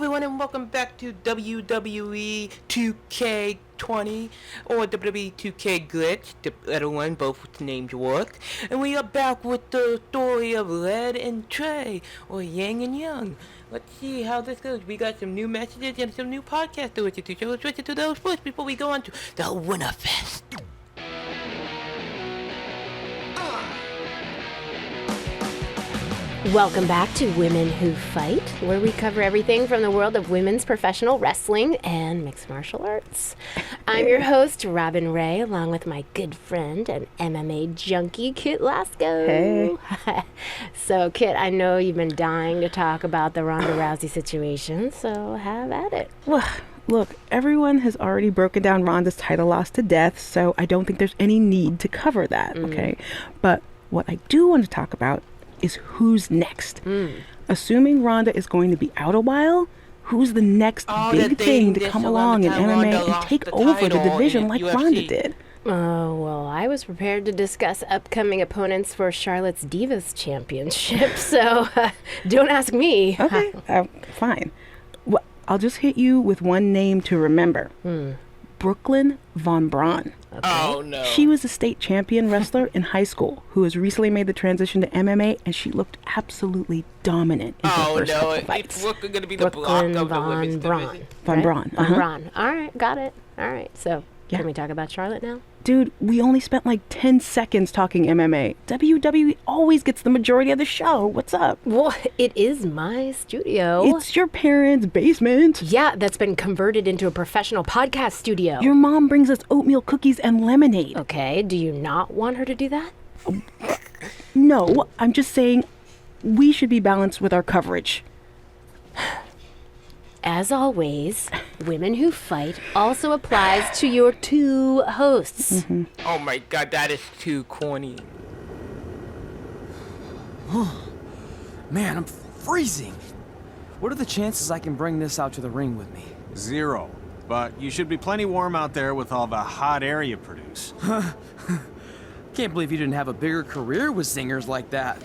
everyone, and welcome back to WWE 2K20 or WWE 2K Glitch, the other one, both names work. And we are back with the story of Red and Trey, or Yang and Young. Let's see how this goes. We got some new messages and some new podcasts to listen to, so let's listen to those first before we go on to the Winterfest. Welcome back to Women Who Fight, where we cover everything from the world of women's professional wrestling and mixed martial arts. I'm your host, Robin Ray, along with my good friend and MMA junkie, Kit Lasco. Hey. So, Kit, I know you've been dying to talk about the Ronda Rousey situation, so have at it. Well, look, everyone has already broken down Ronda's title loss to death, so I don't think there's any need to cover that, okay? But what I do want to talk about is who's next. Assuming Ronda is going to be out a while, who's the next big thing to come along in MMA and take over the division like Ronda did? Oh, well, I was prepared to discuss upcoming opponents for Charlotte's Divas Championship, so don't ask me. Okay, fine. Well, I'll just hit you with one name to remember. Brooklyn Von Braun. Okay. Oh, no. She was a state champion wrestler in high school who has recently made the transition to MMA, and she looked absolutely dominant in her first couple fights. It's Brooklyn going to be the block of the women's division. Von Braun. Von Braun. All right, got it. All right, so Yeah. can we talk about Charlotte now? Dude, we only spent like 10 seconds talking MMA. WWE always gets the majority of the show. What's up? Well, it is my studio. It's your parents' basement. Yeah, that's been converted into a professional podcast studio. Your mom brings us oatmeal cookies and lemonade. Okay, do you not want her to do that? No, I'm just saying we should be balanced with our coverage. As always, Women Who Fight also applies to your two hosts. Oh my god, that is too corny. Man, I'm freezing. What are the chances I can bring this out to the ring with me? 0. But you should be plenty warm out there with all the hot air you produce. Can't believe you didn't have a bigger career with singers like that.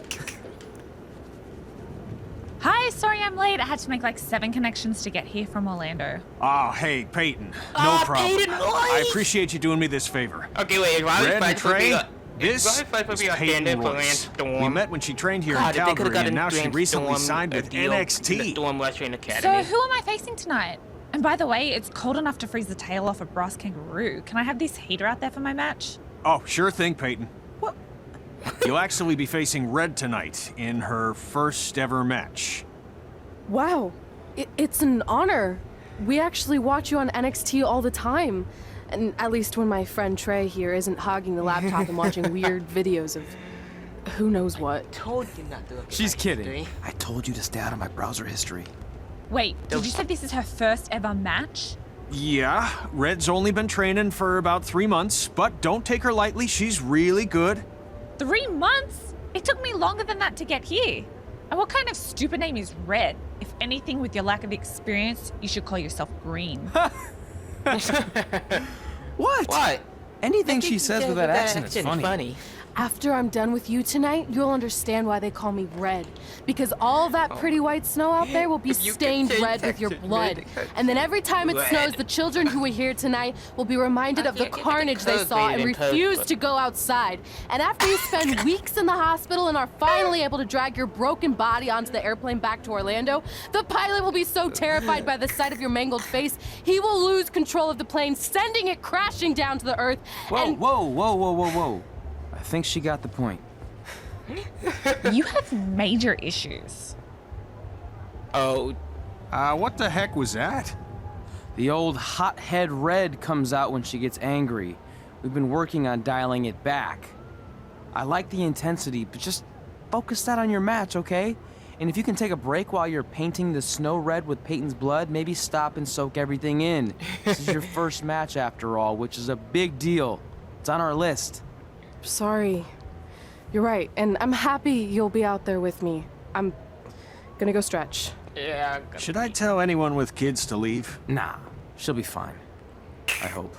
Hi, sorry I'm late. I had to make like 7 connections to get here from Orlando. Oh, hey, Peyton. No problem. Peyton, I appreciate you doing me this favor. Okay, wait, Red and Trey, this is Peyton stand-in for Royce. Storm? We met when she trained here God, in if they could've Calgary, gotten and now she Graham recently Storm signed a with deal in the NXT. Storm Wrestling So Academy. who am I facing tonight? And by the way, it's cold enough to freeze the tail off a brass kangaroo. Can I have this heater out there for my match? Oh, sure thing, Peyton. What? You'll actually be facing Red tonight in her first ever match. Wow, it's an honor. We actually watch you on NXT all the time. And at least when my friend Trey here isn't hogging the laptop and watching weird videos of who knows what. Told you not to look at She's my kidding. history. I told you to stay out of my browser history. Wait, did you say this is her first ever match? Yeah, Red's only been training for about 3 months, but don't take her lightly, she's really good. 3 months? It took me longer than that to get here. And what kind of stupid name is Red? If anything, with your lack of experience, you should call yourself Green. What? What? Anything she says with that accent is funny. After I'm done with you tonight, you'll understand why they call me Red. Because all that pretty white snow out there will be If you could stained change red with your Texas blood. red. And then every time it Red. snows, the children who are here tonight will be reminded of the can't get the carnage they code saw made and in post, refuse but- to go outside. And after you spend weeks in the hospital and are finally able to drag your broken body onto the airplane back to Orlando, the pilot will be so terrified by the sight of your mangled face, he will lose control of the plane, sending it crashing down to the earth. Whoa. I think she got the point. You have major issues. Oh, What the heck was that? The old hothead Red comes out when she gets angry. We've been working on dialing it back. I like the intensity, but just focus that on your match, okay? And if you can take a break while you're painting the snow red with Peyton's blood, maybe stop and soak everything in. This is your first match after all, which is a big deal. It's on our list. Sorry. You're right, and I'm happy you'll be out there with me. I'm gonna go stretch. yeah. Should I tell anyone with kids to leave? Nah, she'll be fine. I hope.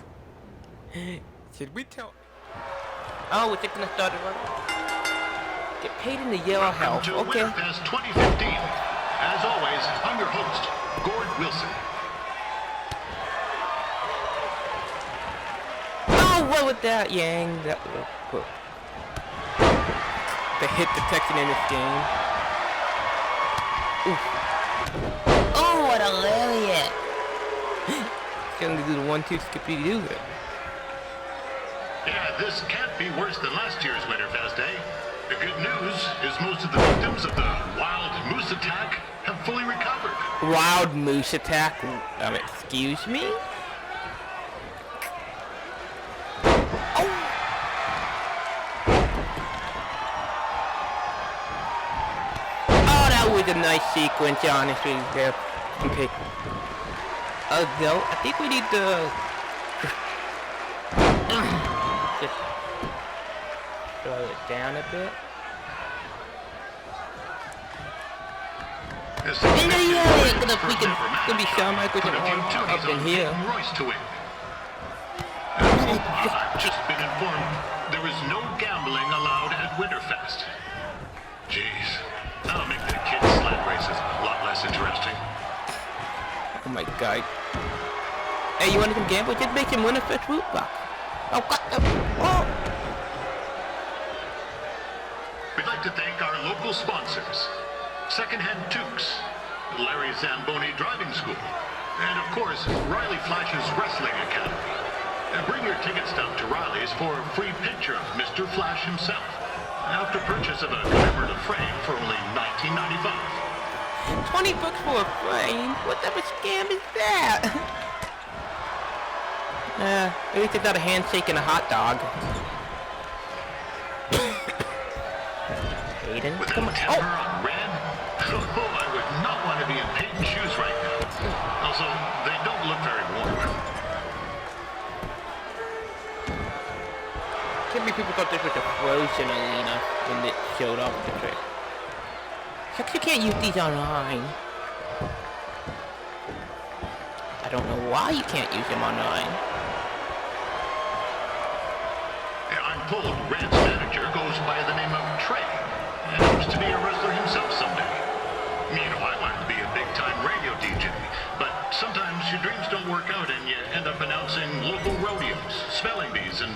Should we tell? Oh, we're just gonna start it right. Get paid in the yellow Welcome health. to Okay. Winterfest 2015. As always, I'm your host, Gord Wilson. Oh, what was that, Yang? That was the hit detection in this game. Oof. Oh, what a lariat! Gonna do the 1-2 skippy do it. Yeah, this can't be worse than last year's Winterfest, eh? The good news is most of the victims of the wild moose attack have fully recovered. Wild moose attack? Excuse me? Oh, that was a nice sequence, honestly. There. Okay. No, I think we need to just slow it down a bit. We can be Shawn Michaels and up in here. Royce to win. I've just been informed there is no gambling allowed at Winterfest. Jeez, that'll make the kids' sled races a lot less interesting. Oh my god. Hey, you want some gamble? Just make him win a first root box. Oh god. Oh. We'd like to thank our local sponsors, Secondhand Tukes, Larry Zamboni Driving School, and of course, Riley Flash's Wrestling Academy. Bring your ticket stub to Riley's for a free picture of Mr. Flash himself, after purchase of a commemorative frame for only $19.95. $20 for a frame? What type of scam is that? At least it's not a handshake and a hot dog. Hayden, With come on. that temper on red, I would not want to be in Peyton's shoes right now. Also, they don't look very warm. Can't believe people thought this was a frozen arena when it showed up the trick. You can't use these online. I don't know why you can't use them online. I'm told Red's manager goes by the name of Trey, and hopes to be a wrestler himself someday. You know, I wanted to be a big-time radio DJ, but sometimes your dreams don't work out and you end up announcing local rodeos, spelling bees, and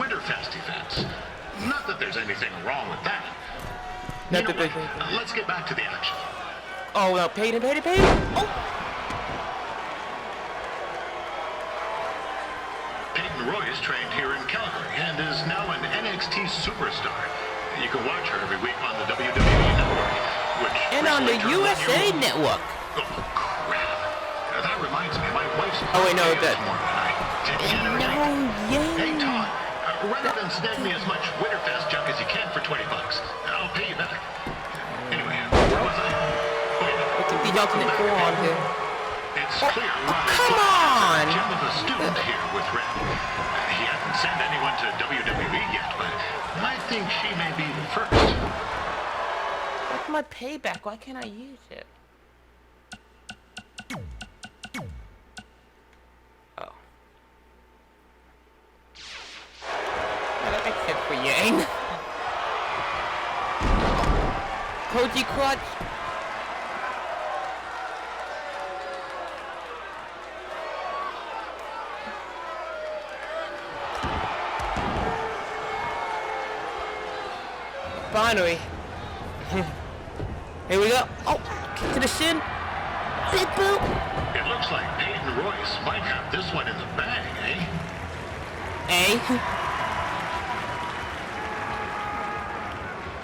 Winterfest events. Not that there's anything wrong with that. You know what? Let's get back to the action. Oh, well, Peyton. Oh! Peyton Royce trained here in Calgary and is now an NXT superstar. You can watch her every week on the WWE Network, which And on the USA Network. Oh, crap. That reminds me, my wife's Oh, wait, no, birthday that... this morning, and I degenerated. No, Hey, yay! Todd, rather than snag me as much Winterfest junk as you can for $20, I'll pay you back. Anyway, where was I? Look at the alternate four on here. It's clear come on! Jim is a student here with Red. He hasn't sent anyone to WWE yet, but I think she may be the first. What's my payback? Why can't I use it? Oh. Well, that makes sense for Yang. Koji Clutch. Finally. Here we go. Oh, kick to the shin. Big boot. It looks like Peyton Royce might have this one in the bag, eh? Eh?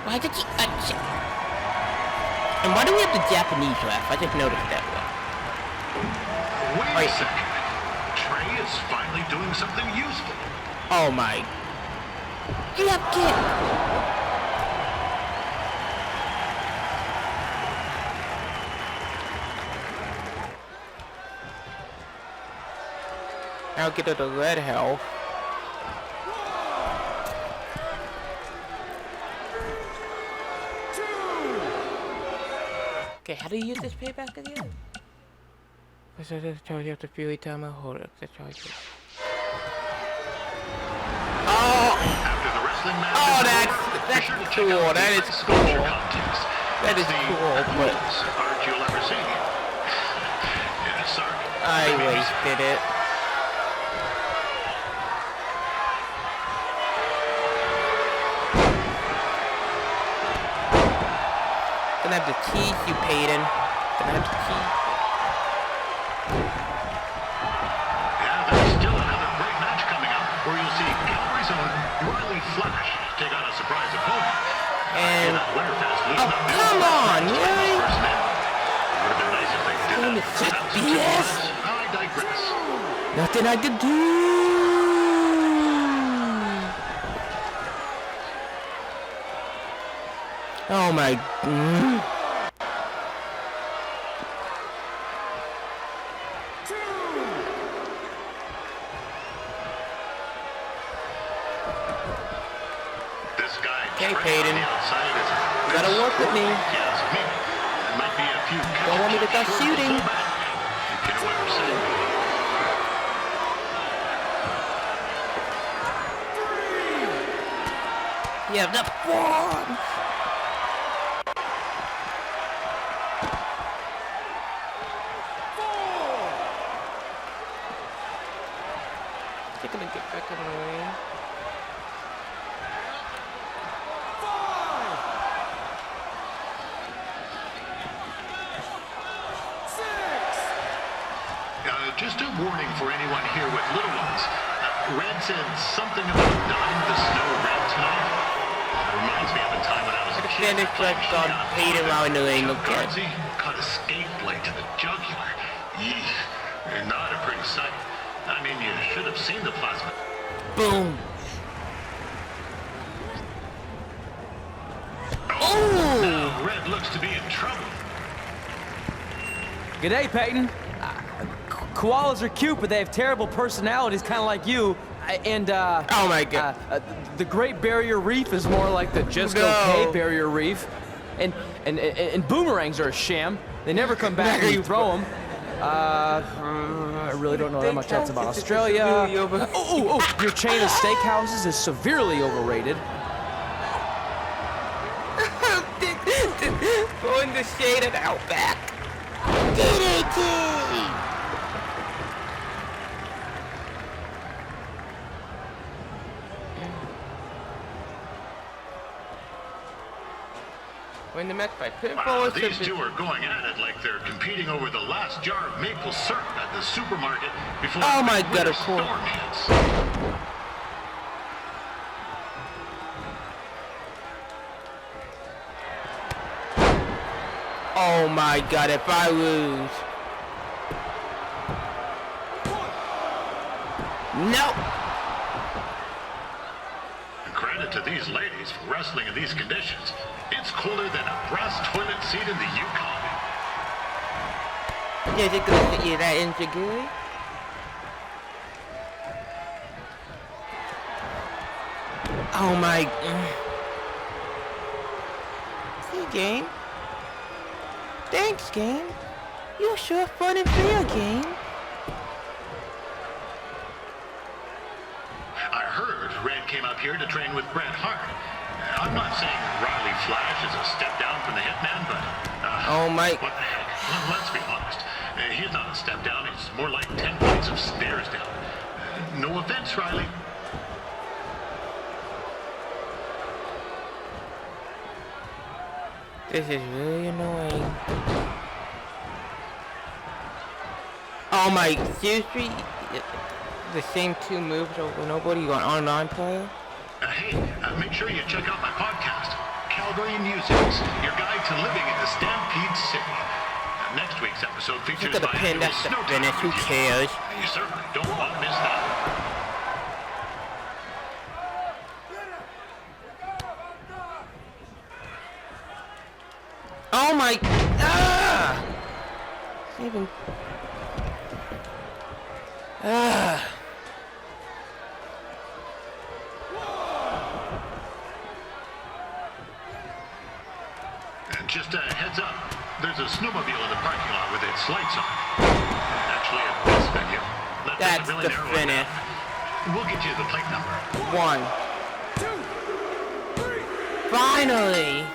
Why did you... and why do we have the Japanese laugh? I just noticed that one. Wait a second. Trey is finally doing something useful. Oh my... You have kick! I'll get to the red hell. Okay, how do you use this payback again? Let's just charge you up to Fury time and hold it. Let's charge you. Oh! After the wrestling match Oh, is that's over, be sure to check cool. out That the is sculpture cool. contest. That is The cool, but... rules are match you'll ever see. Yeah, sorry. I wasted it. Gonna have to tease you, Peyton. Gonna have to tease. Yeah, there's still another great match coming up where you'll see Calgary's own Riley Flash take on a surprise opponent. And Winterfest oh, come on, really? Would have been nice if they did Damn that. it, such BS. I digress. Nothing I could do. Oh my. This guy. Okay, Trey, Peyton. on the outside is You gotta work with me. Yes, me. There might be a few. Don't want me to start shooting. You know what I'm saying? You have the form. Take him and get back in the ring. Just a warning for anyone here with little ones. Red said something about dyeing the snow red tonight. It reminds me of a time when I was a kid. Finish like on Peyton while in the ring, okay. Guardsy cut a skate blade to the jugular. Yeesh. Not a pretty sight. I mean, you should have seen the plasma. Boom. Now Red looks to be in trouble. G'day, Peyton. Koalas are cute, but they have terrible personalities, kind of like you. Oh my god. The Great Barrier Reef is more like the just No. okay Barrier Reef. And boomerangs are a sham. They never come back when you throw them. I really don't know that much else about Australia. Your chain of steakhouses is severely overrated. Throwing the shade of Outback. DDT! Win the match by pinfall. Wow, these two are going at it like they're competing over the last jar of maple syrup at the supermarket before Oh my the god, winter of course. storm hits. Oh my god, if I lose. No! Credit to these ladies for wrestling in these conditions. It's colder than a brass toilet seat in the Yukon. Is it gonna hit you that insecure? Oh my. See, game. Thanks, game. You're sure fun and fair, game. I heard Red came up here to train with Bret Hart. I'm not saying Riley Flash is a step down from the Hitman, but... Oh my. What the heck? Let's be honest. He's not a step down. He's more like 10 flights of stairs down. No offense, Riley. This is really annoying. Oh my, seriously? The same two moves over nobody, you an online player? Hey, make sure you check out my podcast, Calgary Musings, your guide to living in the Stampede City. Next week's episode features Look at the pin, annual that's the snow finish, time who review. cares? You certainly don't want to miss that. Oh my, ah! Even, ah. And just a heads up, there's a snowmobile in the parking lot with its lights on. Actually, at this venue. That That's doesn't really the narrow it finish. down. We'll get you the plate number. 1, 2, 3. Finally!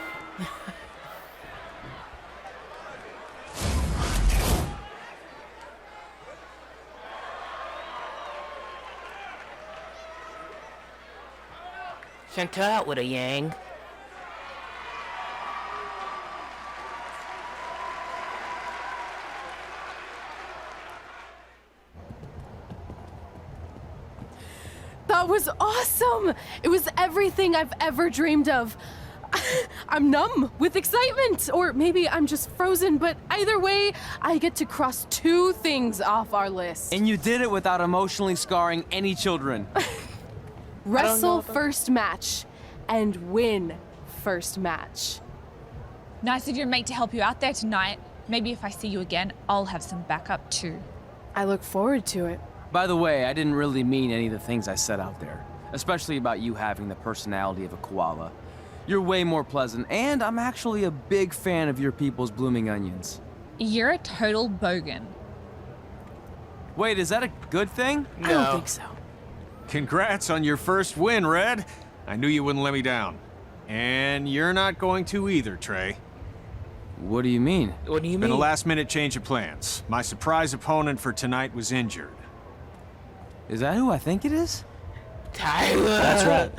Sent her out with a yang. That was awesome! It was everything I've ever dreamed of. I'm numb with excitement, or maybe I'm just frozen, but either way, I get to cross 2 things off our list. And you did it without emotionally scarring any children. Wrestle first match and win first match. Nice of your mate to help you out there tonight. Maybe if I see you again, I'll have some backup too. I look forward to it. By the way, I didn't really mean any of the things I said out there, especially about you having the personality of a koala. You're way more pleasant, and I'm actually a big fan of your people's blooming onions. You're a total bogan. Wait, is that a good thing? I don't think so. Congrats on your first win, Red. I knew you wouldn't let me down. And you're not going to either, Trey. What do you mean? What do you Been a mean? last-minute change of plans. My surprise opponent for tonight was injured. Is that who I think it is? Tyler. That's right.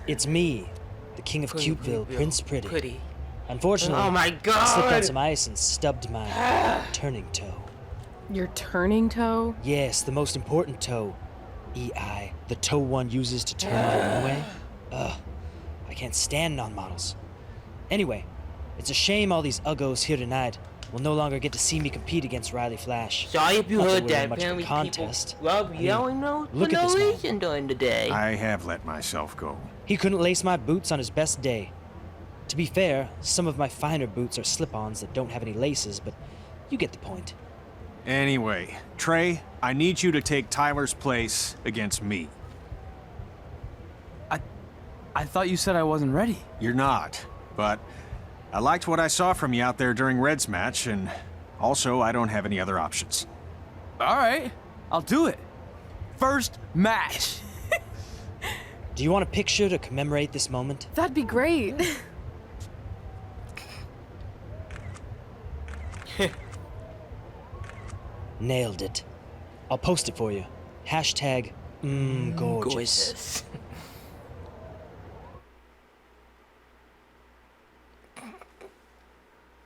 It's me, the king of Cuteville, Prince Pretty. Unfortunately, Oh my I slipped on God. some ice and stubbed my turning toe. Your turning toe? Yes, the most important toe. EI, the toe one uses to turn my runway. Ugh, I can't stand non-models. Anyway, it's a shame all these uggos here tonight will no longer get to see me compete against Riley Flash. Sorry if you Not heard we're that. in much of a Apparently contest. people love I mean, yelling no for look at no this man. reason during the day. I have let myself go. He couldn't lace my boots on his best day. To be fair, some of my finer boots are slip-ons that don't have any laces, but you get the point. Anyway, Trey, I need you to take Tyler's place against me. I thought you said I wasn't ready. You're not, but I liked what I saw from you out there during Red's match, and also I don't have any other options. All right, I'll do it. First match. Do you want a picture to commemorate this moment? That'd be great. Nailed it. I'll post it for you. Hashtag gorgeous.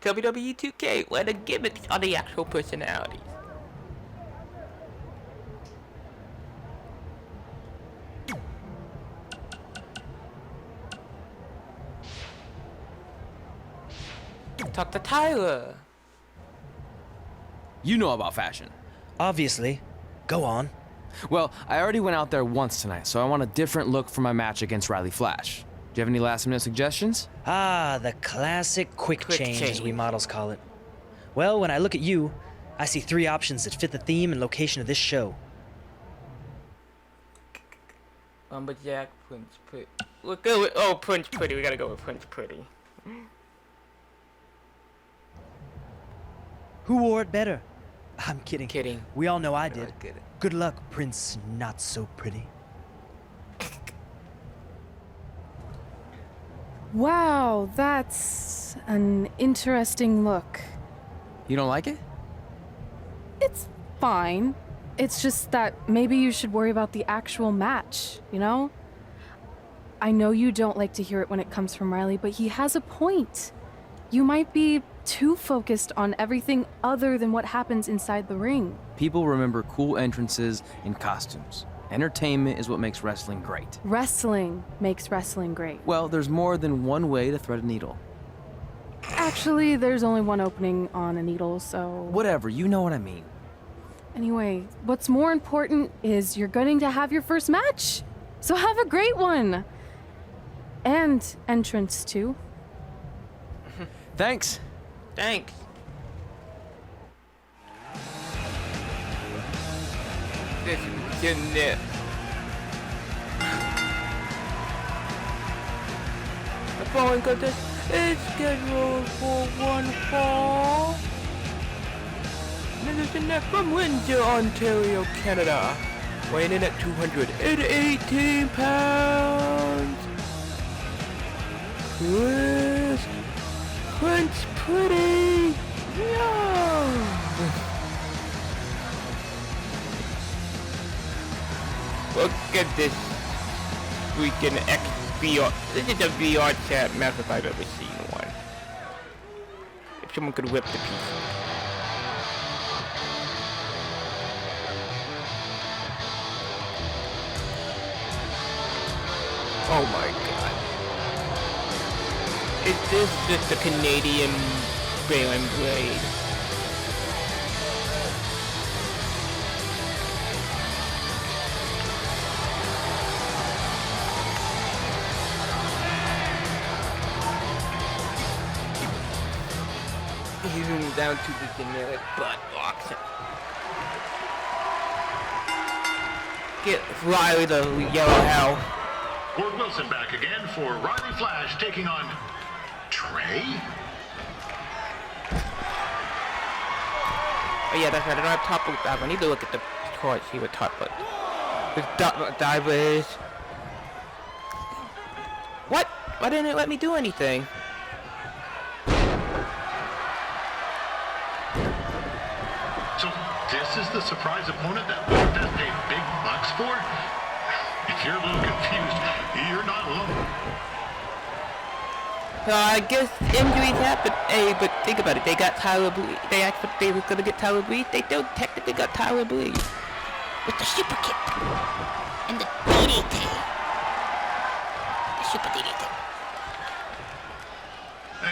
WWE 2K, where the gimmicks are the actual personalities. Talk to Tyler. You know about fashion. Obviously. Go on. Well, I already went out there once tonight, so I want a different look for my match against Riley Flash. Do you have any last-minute suggestions? Ah, the classic quick Quick change, as we change. models call it. Well, when I look at you, I see 3 options that fit the theme and location of this show. Lumberjack, Prince Pretty. We'll go with, oh, Prince Pretty. We gotta go with Prince Pretty. Who wore it better? I'm kidding. Kidding. We all know I did. I get it. Good luck, Prince Not So Pretty. Wow, that's an interesting look. You don't like it? It's fine. It's just that maybe you should worry about the actual match, you know? I know you don't like to hear it when it comes from Riley, but he has a point. You might be too focused on everything other than what happens inside the ring. People remember cool entrances and costumes. Entertainment is what makes wrestling great. Wrestling makes wrestling great. Well, there's more than one way to thread a needle. Actually, there's only one opening on a needle, so... Whatever, you know what I mean. Anyway, what's more important is you're going to have your first match. So have a great one. And entrance, too. Thanks. Thanks. This is getting it. The following contest is scheduled for 1 fall. This is Annette from Windsor, Ontario, Canada. Weighing in at 218 pounds. Prince Pretty. Yeah. Look at this freaking VR. This is a VR chat mess if I've ever seen one. If someone could whip the piece. Oh my god. Is this just a Canadian Balin Blade? Even down to the generic butt box. Get Riley the yellow hell. Ward Wilson back again for Riley Flash taking on Trey? Oh yeah, that's right. I don't have top loop dive. I need to look at the chart, see what top loop. The dive is. What? Why didn't it let me do anything? So this is the surprise opponent that Winterfest paid big bucks for? If you're a little confused, you're not alone. I guess injuries happen. Hey, but think about it. They got Tyler Breeze. They asked if they were gonna get Tyler Breeze. They still technically got Tyler Breeze with the super kick and the DDT. The super DDT.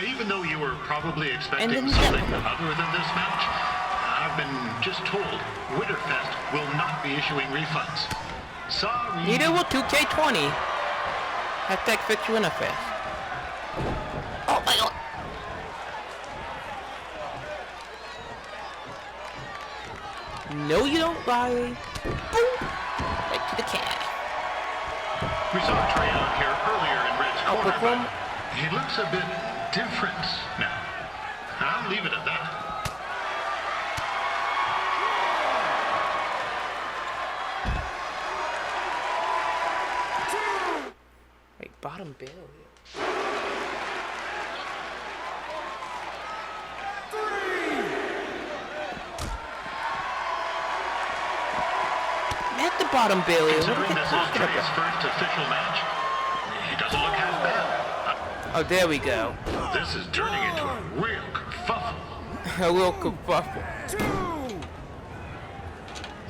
Even though you were probably expecting then something other than this match, I've been just told Winterfest will not be issuing refunds. Sorry. Neither will 2K20. Hashtag fix Winterfest. Oh my god. No, you don't, Riley. Boom. Right to the cat. We saw Trey out here earlier in Red's corner, perform. but he looks a bit different now. I'll leave it at that. Wait, bottom bill. At the bottom bill. What are Considering you this is talking Trey's about? first official match, he doesn't look half bad. Oh, there we go. This is turning into a real kerfuffle. A little kerfuffle.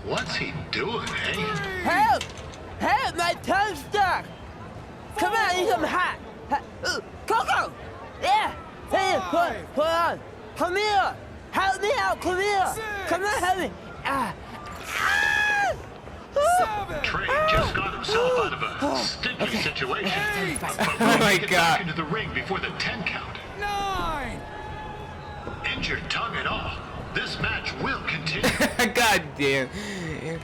What's he doing, eh? Help! Help! My tongue's stuck! Come on, I need some hot! Coco! Yeah! Hey, hold on! Come here! Help me out! Come here! Come on, help me! Trey just got himself out of a sticky situation. But Oh will my he get God. back into the ring before the 10 count? 9! Injured tongue and all, this match will continue. God damn.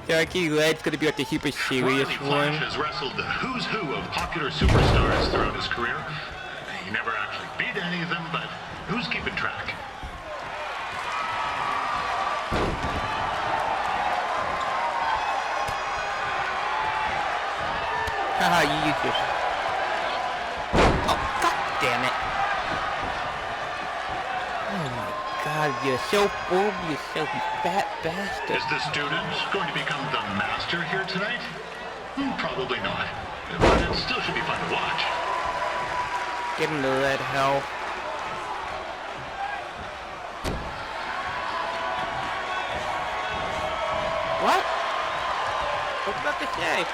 Jackie Led's gonna be like the super serious Riley one. Flash has wrestled the who's who of popular superstars throughout his career. He never actually beat any of them, but who's keeping track? Haha, you use this. Oh, god damn it. Oh my god, you're so full, you so fat bastard. Is the student going to become the master here tonight? Probably not. But it still should be fun to watch. Give him the red hell. What? What's about to say?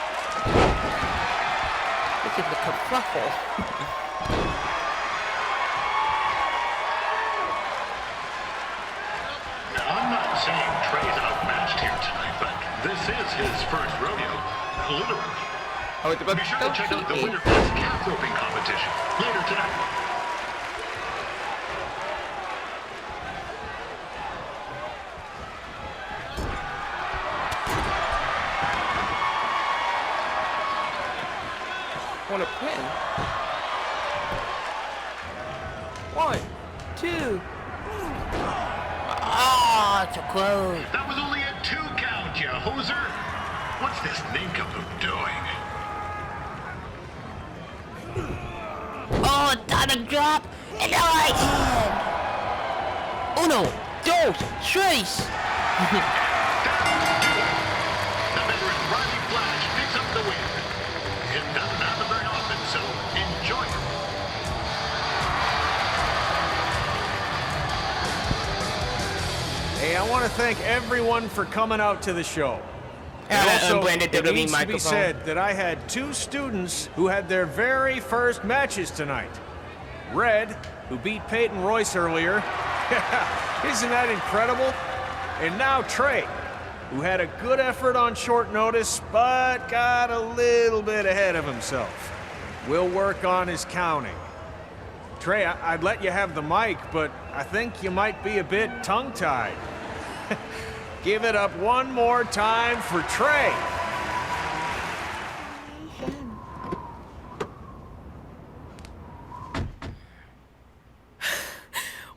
This is the kerfuffle. Now, I'm not saying Trey's outmatched here tonight, but this is his first rodeo. Literally. Oh, it's about Be sure to to check out the cheating. Winterfest calf roping competition later tonight. Want a pin? 1, 2. Ah, so close. That was only a 2 count, you hoser. What's this nincompoop doing? Oh, atomic drop and the right hand. Uno, dos, tres. The veteran Riley Flash picks up the win. It doesn't happen very often, so Hey, I want to thank everyone for coming out to the show. And also, unbranded it WWE needs to be microphone. said that I had 2 students who had their very first matches tonight. Red, who beat Peyton Royce earlier. Isn't that incredible? And now Trey, who had a good effort on short notice, but got a little bit ahead of himself. We'll work on his counting. Trey, I'd let you have the mic, but I think you might be a bit tongue-tied. Give it up one more time for Trey.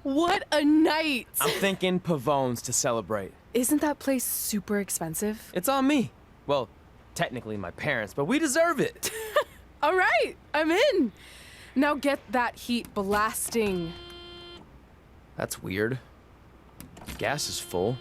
What a night! I'm thinking Pavone's to celebrate. Isn't that place super expensive? It's on me. Well, technically my parents, but we deserve it. All right, I'm in. Now get that heat blasting. That's weird. Gas is full.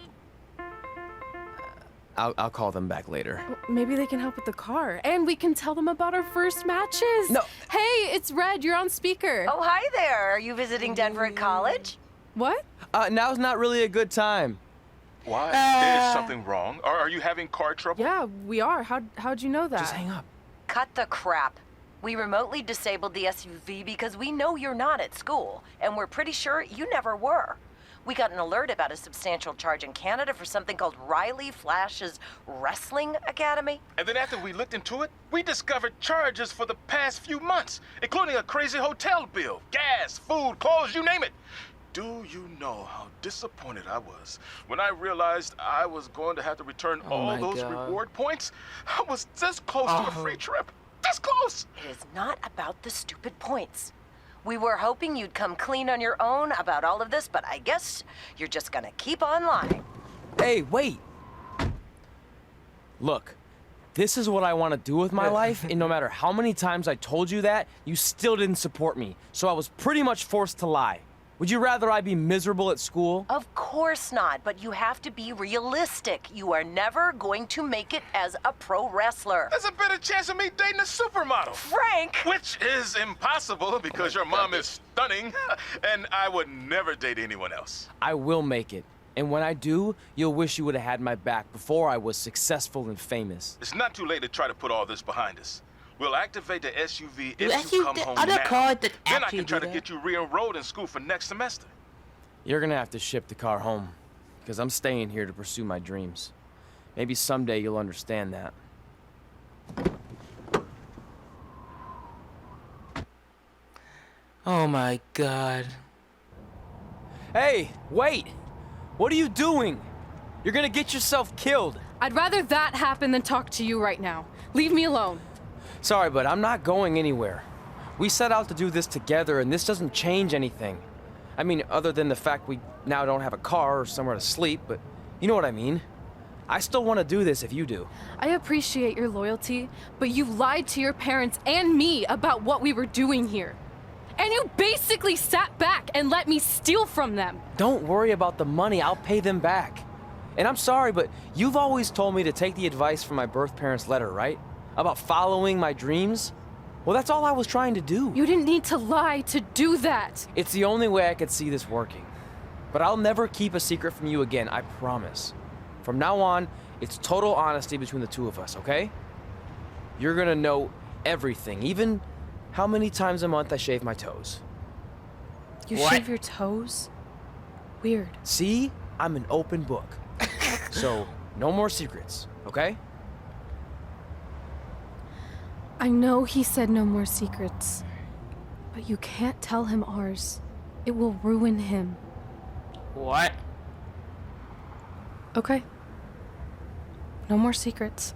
I'll call them back later. Maybe they can help with the car, and we can tell them about our first matches. No. Hey, it's Red. You're on speaker. Oh, hi there. Are you visiting Denver at college? What? Now's not really a good time. Why? Is something wrong? Are you having car trouble? Yeah, we are. How'd you know that? Just hang up. Cut the crap. We remotely disabled the SUV because we know you're not at school, and we're pretty sure you never were. We got an alert about a substantial charge in Canada for something called Riley Flash's Wrestling Academy. And then after we looked into it, we discovered charges for the past few months, including a crazy hotel bill, gas, food, clothes, you name it. Do you know how disappointed I was when I realized I was going to have to return all those reward points? I was this close to a free trip. This close! It is not about the stupid points. We were hoping you'd come clean on your own about all of this, but I guess you're just gonna keep on lying. Hey, wait. Look, this is what I want to do with my life, and no matter how many times I told you that, you still didn't support me. So I was pretty much forced to lie. Would you rather I be miserable at school? Of course not, but you have to be realistic. You are never going to make it as a pro wrestler. There's a better chance of me dating a supermodel. Frank! Which is impossible because your mom is stunning, and I would never date anyone else. I will make it. And when I do, you'll wish you would have had my back before I was successful and famous. It's not too late to try to put all this behind us. We'll activate the SUV You if you come the home other now. car that Then I actually can try do to that. get you re-enrolled in school for next semester. You're gonna have to ship the car home, because I'm staying here to pursue my dreams. Maybe someday you'll understand that. Oh my god. Hey, wait! What are you doing? You're gonna get yourself killed. I'd rather that happen than talk to you right now. Leave me alone. Sorry, but I'm not going anywhere. We set out to do this together, and this doesn't change anything. I mean, other than the fact we now don't have a car or somewhere to sleep, but you know what I mean. I still want to do this if you do. I appreciate your loyalty, but you lied to your parents and me about what we were doing here. And you basically sat back and let me steal from them. Don't worry about the money, I'll pay them back. And I'm sorry, but you've always told me to take the advice from my birth parents' letter, right? About following my dreams? Well, that's all I was trying to do. You didn't need to lie to do that. It's the only way I could see this working. But I'll never keep a secret from you again, I promise. From now on, it's total honesty between the two of us, okay? You're gonna know everything, even how many times a month I shave my toes. You What? shave your toes? Weird. See? I'm an open book. So, no more secrets, okay? I know he said no more secrets, but you can't tell him ours. It will ruin him. What? Okay. No more secrets.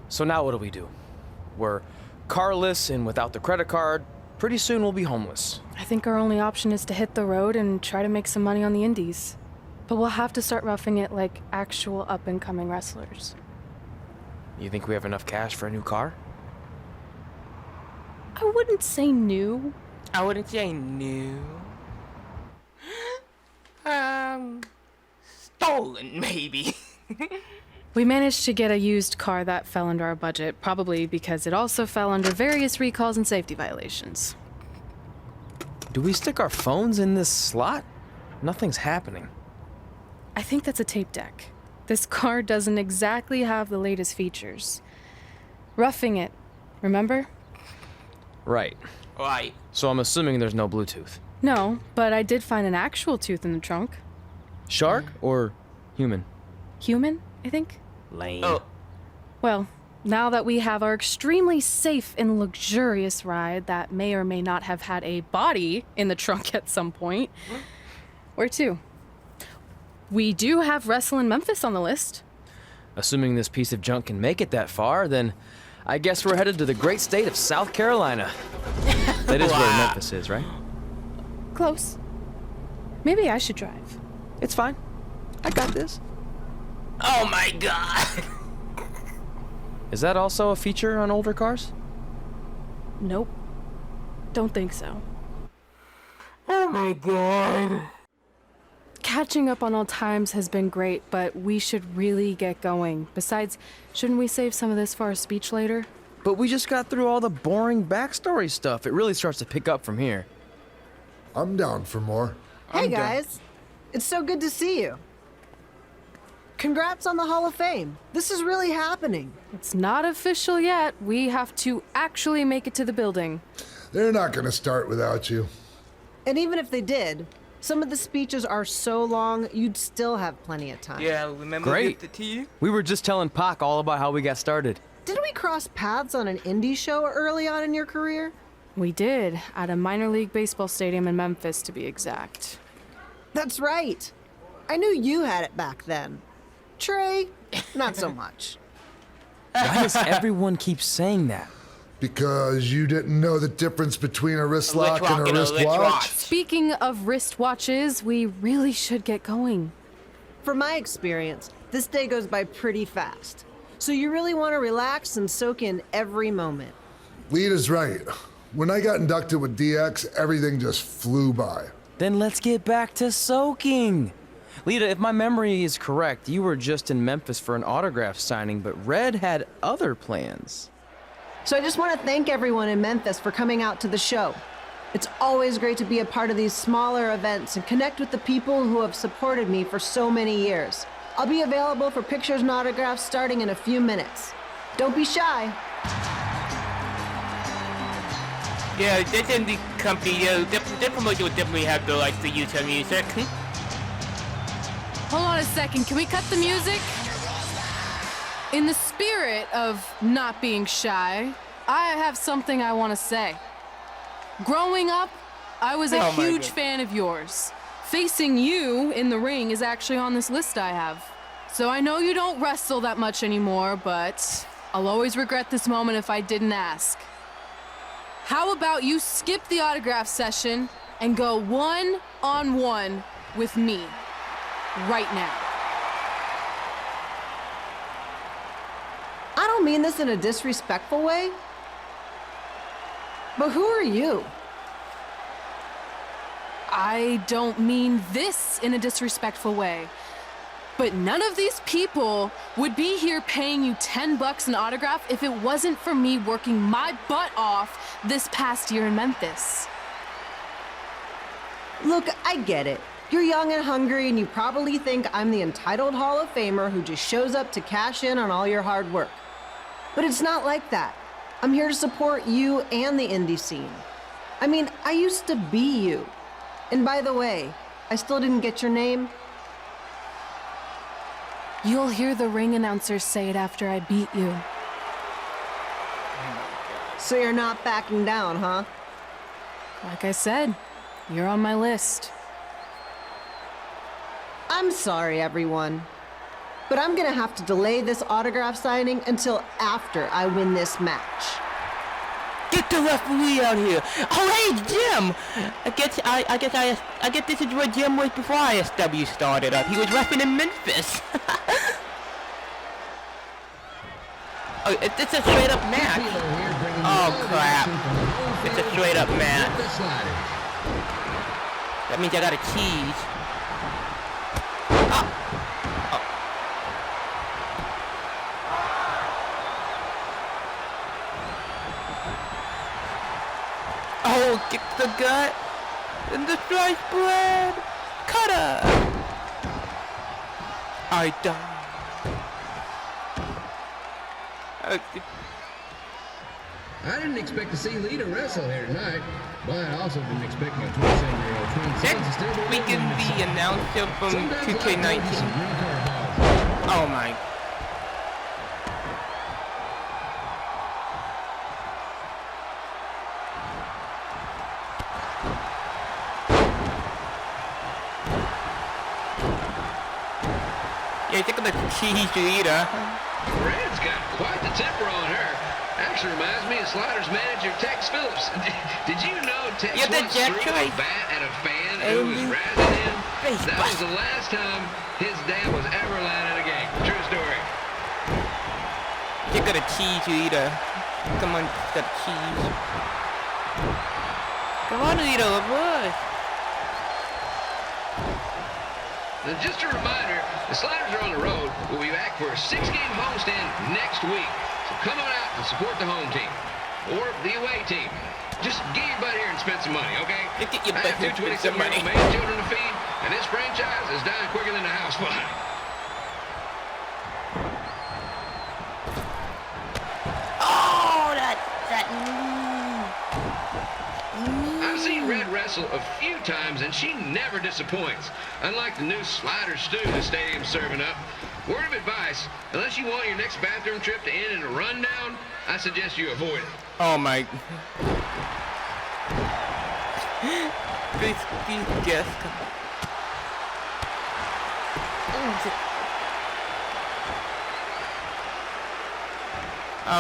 So now what do? We're carless and without the credit card. Pretty soon we'll be homeless. I think our only option is to hit the road and try to make some money on the indies. But we'll have to start roughing it like actual up-and-coming wrestlers. You think we have enough cash for a new car? I wouldn't say new. I wouldn't say new. Stolen, maybe. We managed to get a used car that fell under our budget, probably because it also fell under various recalls and safety violations. Do we stick our phones in this slot? Nothing's happening. I think that's a tape deck. This car doesn't exactly have the latest features. Roughing it, remember? Right. Right. So I'm assuming there's no Bluetooth. No, but I did find an actual tooth in the trunk. Shark or human? Human, I think. Lame. Oh. Well, now that we have our extremely safe and luxurious ride that may or may not have had a body in the trunk at some point, where to? We do have Wrestle in Memphis on the list. Assuming this piece of junk can make it that far, then I guess we're headed to the great state of South Carolina. That is where Memphis is, right? Close. Maybe I should drive. It's fine. I got this. Oh my god. Is that also a feature on older cars? Nope. Don't think so. Oh my god. Catching up on old times has been great, but we should really get going. Besides, shouldn't we save some of this for our speech later? But we just got through all the boring backstory stuff. It really starts to pick up from here. I'm down for more. Hey guys, it's so good to see you. Congrats on the Hall of Fame. This is really happening. It's not official yet. We have to actually make it to the building. They're not going to start without you. And even if they did, some of the speeches are so long, you'd still have plenty of time. Yeah, remember Great. the tea? We were just telling Pac all about how we got started. Didn't we cross paths on an indie show early on in your career? We did, at a minor league baseball stadium in Memphis, to be exact. That's right. I knew you had it back then. Trey, not so much. Why does everyone keep saying that? Because you didn't know the difference between a wrist lock and a wristwatch? Speaking of wristwatches, we really should get going. From my experience, this day goes by pretty fast. So you really want to relax and soak in every moment. Lita's right. When I got inducted with DX, everything just flew by. Then let's get back to soaking. Lita, if my memory is correct, you were just in Memphis for an autograph signing, but Red had other plans. So I just want to thank everyone in Memphis for coming out to the show. It's always great to be a part of these smaller events and connect with the people who have supported me for so many years. I'll be available for pictures and autographs starting in a few minutes. Don't be shy. Yeah, this indie company, their promotion would definitely have the rights to use her music. Hold on a second, can we cut the music? In the spirit of not being shy, I have something I want to say. Growing up, I was a huge fan of yours. Facing you in the ring is actually on this list I have. So I know you don't wrestle that much anymore, but I'll always regret this moment if I didn't ask. How about you skip the autograph session and go one-on-one with me right now? I don't mean this in a disrespectful way, but who are you? I don't mean this in a disrespectful way, but none of these people would be here paying you $10 an autograph if it wasn't for me working my butt off this past year in Memphis. Look, I get it. You're young and hungry, and you probably think I'm the entitled Hall of Famer who just shows up to cash in on all your hard work. But it's not like that. I'm here to support you and the indie scene. I mean, I used to be you. And by the way, I still didn't get your name. You'll hear the ring announcers say it after I beat you. So you're not backing down, huh? Like I said, you're on my list. I'm sorry, everyone. But I'm gonna have to delay this autograph signing until after I win this match. Get the referee out here! Oh hey, Jim! I guess this is where Jim was before ISW started up. He was wrestling in Memphis. Oh, it's a straight up match. Oh crap! It's a straight up match. That means I gotta cheese. Oh, kick the gut, and the sliced bread, cutter. I die. I didn't expect to see Lita wrestle here tonight, but I also didn't expect my 27-year-old twin sons to still be Weekend the announcer from 2K19. Oh my. Yeah, look at the cheese Lita. Red's got quite the temper on her. Actually reminds me of Sliders manager Tex Phillips. Did you know Tex once threw a bat at a fan who was razzing him? That was the last time his dad was ever allowed at a game. True story. You got a cheese Lita. Come on, got cheese. Come on, Lita, look. Now, just a reminder, the Sliders are on the road. We'll be back for a 6-game homestand next week. So come on out and support the home team. Or the away team. Just get your butt here and spend some money, okay? Get your I butt have here and spend some 27-year-old money. man children to feed, and this franchise is dying quicker than the house fly. Oh, that. I've seen Red wrestle a few times, and she never disappoints. Unlike the new slider stew the stadium's serving up. Word of advice, unless you want your next bathroom trip to end in a rundown, I suggest you avoid it. Oh my. These guests come.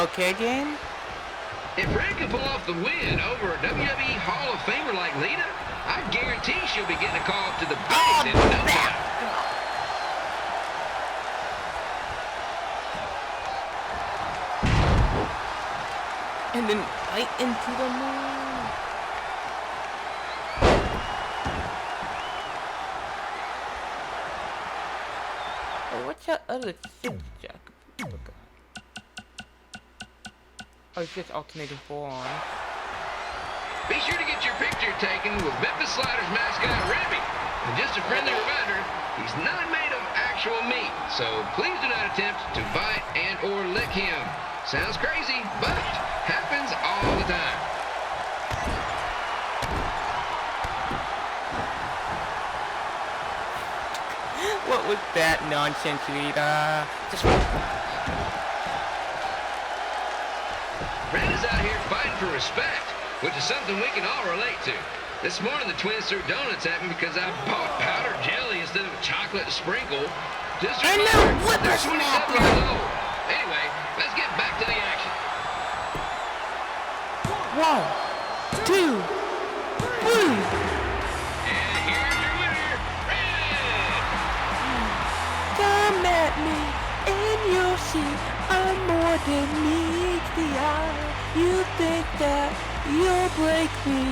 Okay, game. If Red can pull off the win over a WWE Hall of Famer like Lita, I guarantee she'll be getting a call up to the base in no time. And then right into the moon. Hey, what's that other thing, Jack? Oh, it's just alternating forearm. Be sure to get your picture taken with Memphis Sliders mascot Remy. And just a friendly reminder, he's not made of actual meat, so please do not attempt to bite and or lick him. Sounds crazy, but happens all the time. What was that nonsense, Rita? Just... Red is out here fighting for respect, which is something we can all relate to. This morning the twins threw donuts at me because I bought powdered jelly instead of a chocolate sprinkle. Just a reminder, they're 27 years old. Anyway, let's get back to the action. 1, 2, 3. And here's your winner, Red! Come at me and you'll see I'm more than meets the eye. You think that you'll break me,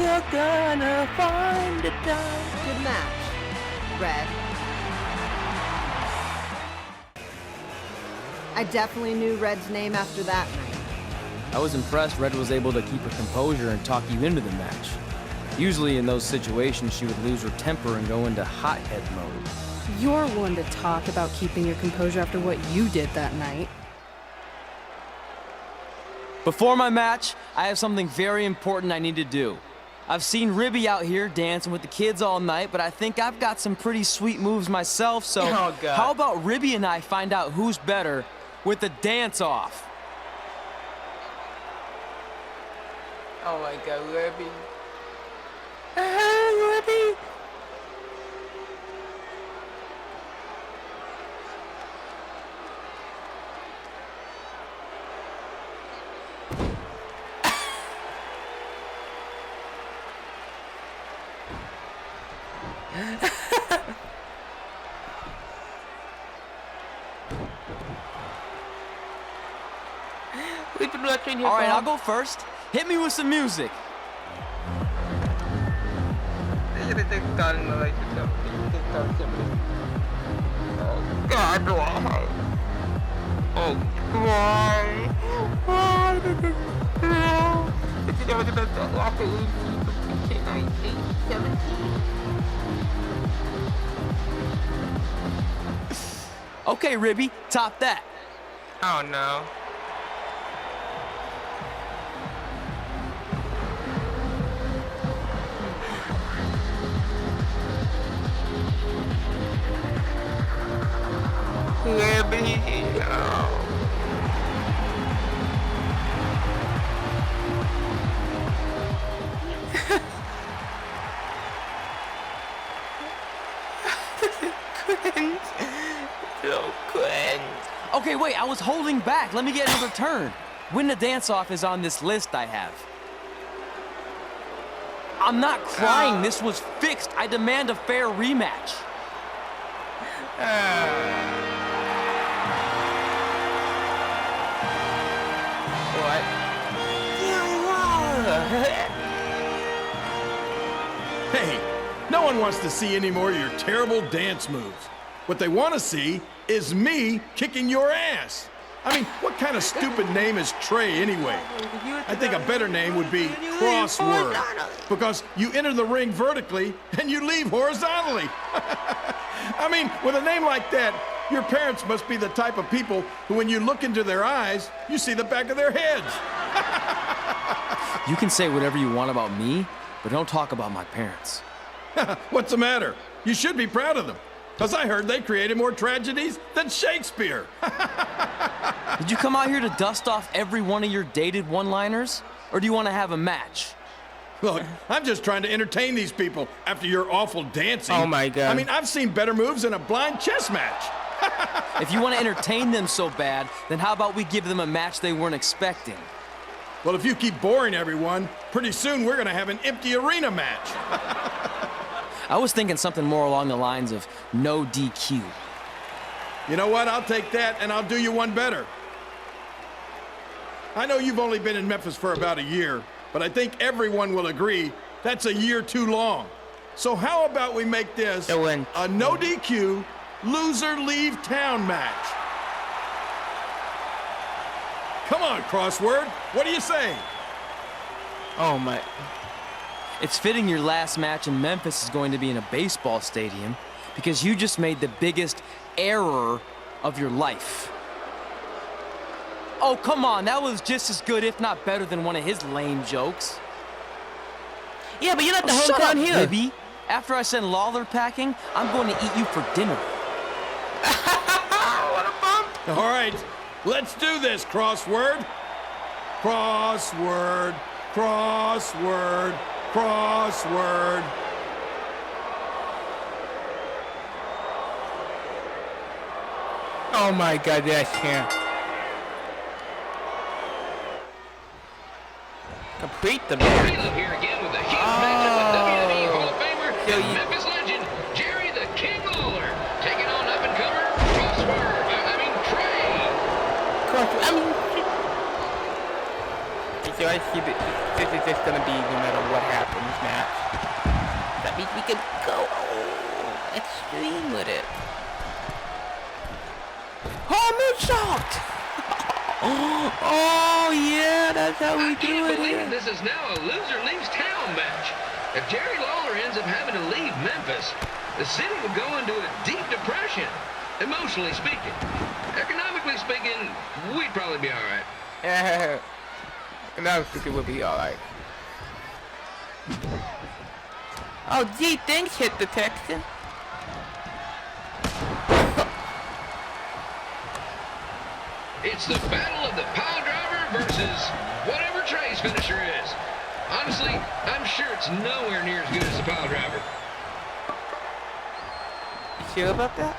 you're gonna find the time. Good match, Red. I definitely knew Red's name after that night. I was impressed Red was able to keep her composure and talk you into the match. Usually in those situations she would lose her temper and go into hothead mode. You're one to talk about keeping your composure after what you did that night. Before my match, I have something very important I need to do. I've seen Ribby out here dancing with the kids all night, but I think I've got some pretty sweet moves myself, so Oh, God. how about Ribby and I find out who's better with the dance-off? Oh my god, Ruby. Ruby! We've been watching here. All right, I'll go first. Hit me with some music. Oh God, why? Oh, why? Why did this fail? This is never the best after 18, 19, 17. Okay, Ribby, top that. Oh no. Ribby, no. Cringe. So cringe. Okay, wait, I was holding back. Let me get another turn. Win the dance-off is on this list I have. I'm not crying. This was fixed. I demand a fair rematch. What? Hey, no one wants to see any more of your terrible dance moves. What they want to see is me kicking your ass. I mean, what kind of stupid name is Trey anyway? I think a better name would be Crossword, because you enter the ring vertically and you leave horizontally. I mean, with a name like that, your parents must be the type of people who, when you look into their eyes, you see the back of their heads. You can say whatever you want about me, but don't talk about my parents. What's the matter? You should be proud of them, because I heard they created more tragedies than Shakespeare. Did you come out here to dust off every one of your dated one-liners? Or do you want to have a match? Look, I'm just trying to entertain these people after your awful dancing. Oh my God. I mean, I've seen better moves than a blind chess match. If you want to entertain them so bad, then how about we give them a match they weren't expecting? Well, if you keep boring everyone, pretty soon we're going to have an empty arena match. I was thinking something more along the lines of no DQ. You know what? I'll take that, and I'll do you one better. I know you've only been in Memphis for about a year, but I think everyone will agree that's a year too long. So how about we make this a no DQ, loser leave town match? Come on, Crossword. What do you say? Oh my. It's fitting your last match in Memphis is going to be in a baseball stadium because you just made the biggest error of your life. Oh, come on. That was just as good, if not better, than one of his lame jokes. Yeah, but you're not the Shut hometown up, hero. Libby. After I send Lawler packing, I'm going to eat you for dinner. What a bump. All right, let's do this, Crossword. Crossword, crossword, crossword. Oh my God, that's him. Complete the match. Here again with a huge matchup with WWE Hall of Famer and Memphis legend Jerry the King Lawler taking on up-and-comer Trey. So I see that this is just gonna be no matter what happens match. That means we can go extreme with it. Oh, moonsault! Oh yeah, that's how we do it here. This is now a loser leaves town match. If Jerry Lawler ends up having to leave Memphis, the city would go into a deep depression, emotionally speaking. Economically speaking, we'd probably be all right. No, it will be all right. Oh, gee, thanks, hit the Texan. It's the battle of the pile driver versus whatever Trey's finisher is. Honestly, I'm sure it's nowhere near as good as the pile driver. You sure about that?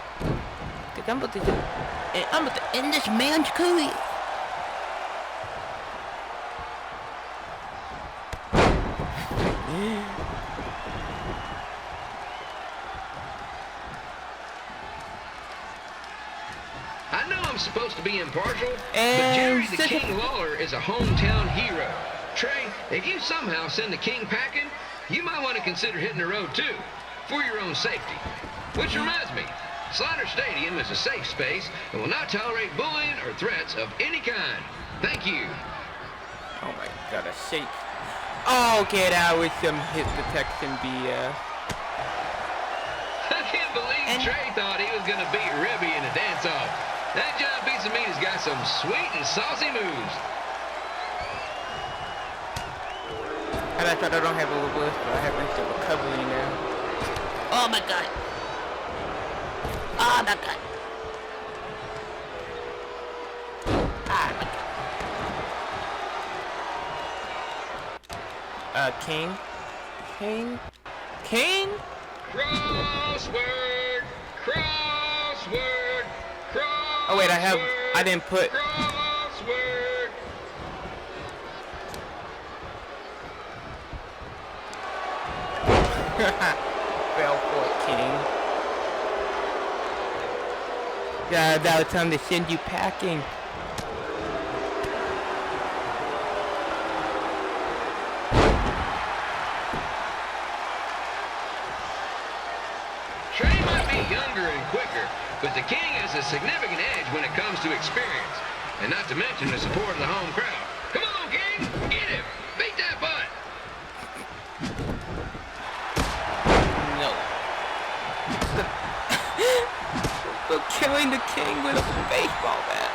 Cause I'm about to end this man's career. I know I'm supposed to be impartial, but Jerry the King Lawler is a hometown hero. Trey, if you somehow send the King packing, you might want to consider hitting the road too, for your own safety. Which reminds me, Slaughter Stadium is a safe space and will not tolerate bullying or threats of any kind. Thank you. Oh my God, a shake. Oh, get out with some hit detection BS. I can't believe man. Trey thought he was gonna beat Ribby in a dance-off. That John Pizza Meat has got some sweet and saucy moves. And I thought I don't have a reverse, but I have instant recovery now. Oh my god. Oh my god. Ah my god. King? Crossword! Crossword! Crossword! Oh wait, I didn't put... Crossword! Fell for it, King. Yeah, that was time to send you packing. Trey might be younger and quicker, but the King has a significant edge when it comes to experience, and not to mention the support of the home crowd. Come on, King! Get him! Beat that butt! No. They're killing the King with a baseball bat.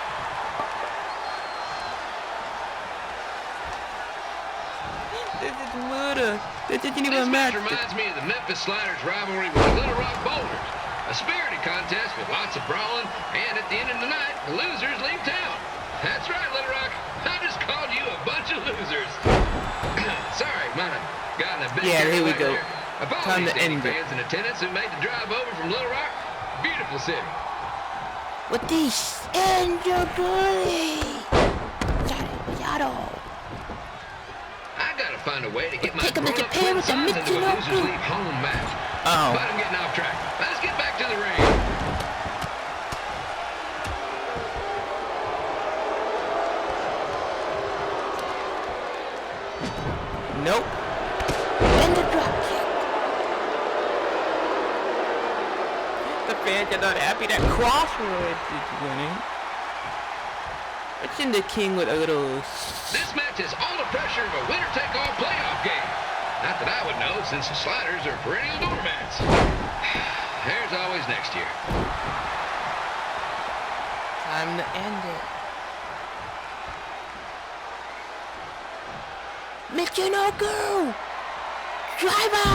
This is murder. This isn't even a match. This reminds me of the Memphis Sliders rivalry with the Little Rock Boulders. A spirited contest with lots of brawling, and at the end of the night, the losers leave town. That's right, Little Rock. I just called you a bunch of losers. Sorry, might have gotten a bit here we carried go. away there. Time to Apologies to any end it. fans in attendance who made the drive over from Little Rock. Beautiful city. With this end your bully. I gotta find a way to get my Take 'em to grown-up Japan twin with the sons into a Mickey losers Mouse. league home match. Oh. But I'm getting off track. Let's get back to the ring. Nope. And the drop kick. The fans are not happy that Crossroads is winning. Let's send the King with a little... This match has all the pressure of a winner-take-all playoff game. Not that I would know, since the Sliders are perennial doormats. There's always next year. Time to end it. Michinoku! Driver!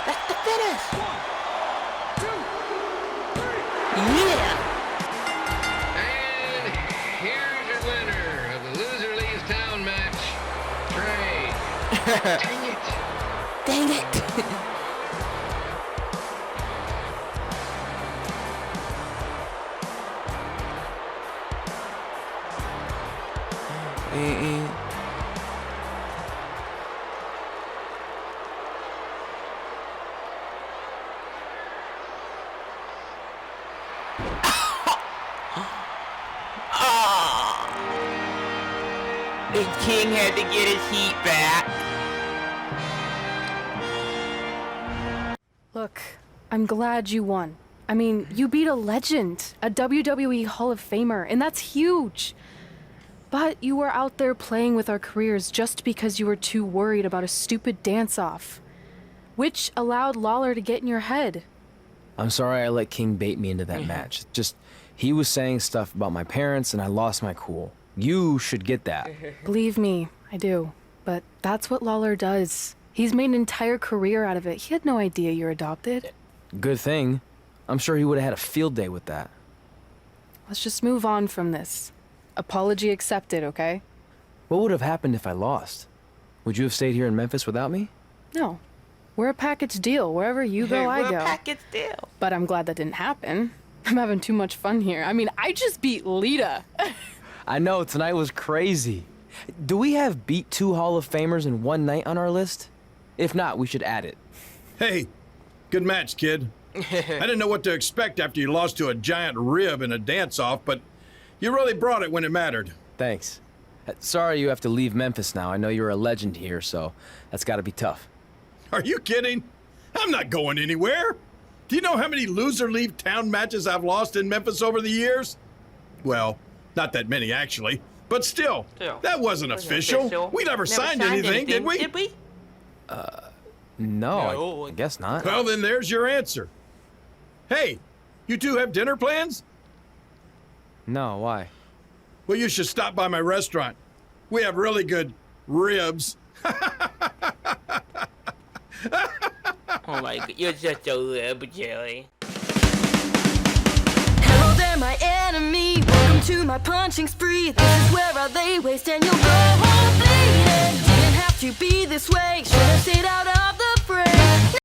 That's the finish! Yeah! And here's your winner of the Loser Leaves Town match, Trey. Dang it. Dang it! The King had to get his heat back. Look, I'm glad you won. I mean, you beat a legend, a WWE Hall of Famer, and that's huge. But you were out there playing with our careers just because you were too worried about a stupid dance-off, which allowed Lawler to get in your head. I'm sorry I let King bait me into that match. Just, he was saying stuff about my parents and I lost my cool. You should get that. Believe me, I do. But that's what Lawler does. He's made an entire career out of it. He had no idea you're adopted. Good thing. I'm sure he would have had a field day with that. Let's just move on from this. Apology accepted, okay? What would have happened if I lost? Would you have stayed here in Memphis without me? No. We're a package deal. Wherever you go, I go. We're a package deal. But I'm glad that didn't happen. I'm having too much fun here. I mean, I just beat Lita. I know, tonight was crazy. Do we have beat 2 Hall of Famers in one night on our list? If not, we should add it. Hey, good match, kid. I didn't know what to expect after you lost to a giant rib in a dance-off, but you really brought it when it mattered. Thanks. Sorry you have to leave Memphis now. I know you're a legend here, so that's gotta be tough. Are you kidding? I'm not going anywhere. Do you know how many loser leave town matches I've lost in Memphis over the years? Well, not that many actually, but still, that wasn't official. We never signed anything, did we? No, I guess not. Well, then there's your answer. Hey, you two have dinner plans? No, why? Well, you should stop by my restaurant. We have really good ribs. Oh my god, you're such a lib, Jelly. Hello there, my enemy. Welcome to my punching spree. This is where I lay waste and you'll go home bleeding. Didn't have to be this way. Should have stayed out of the fray.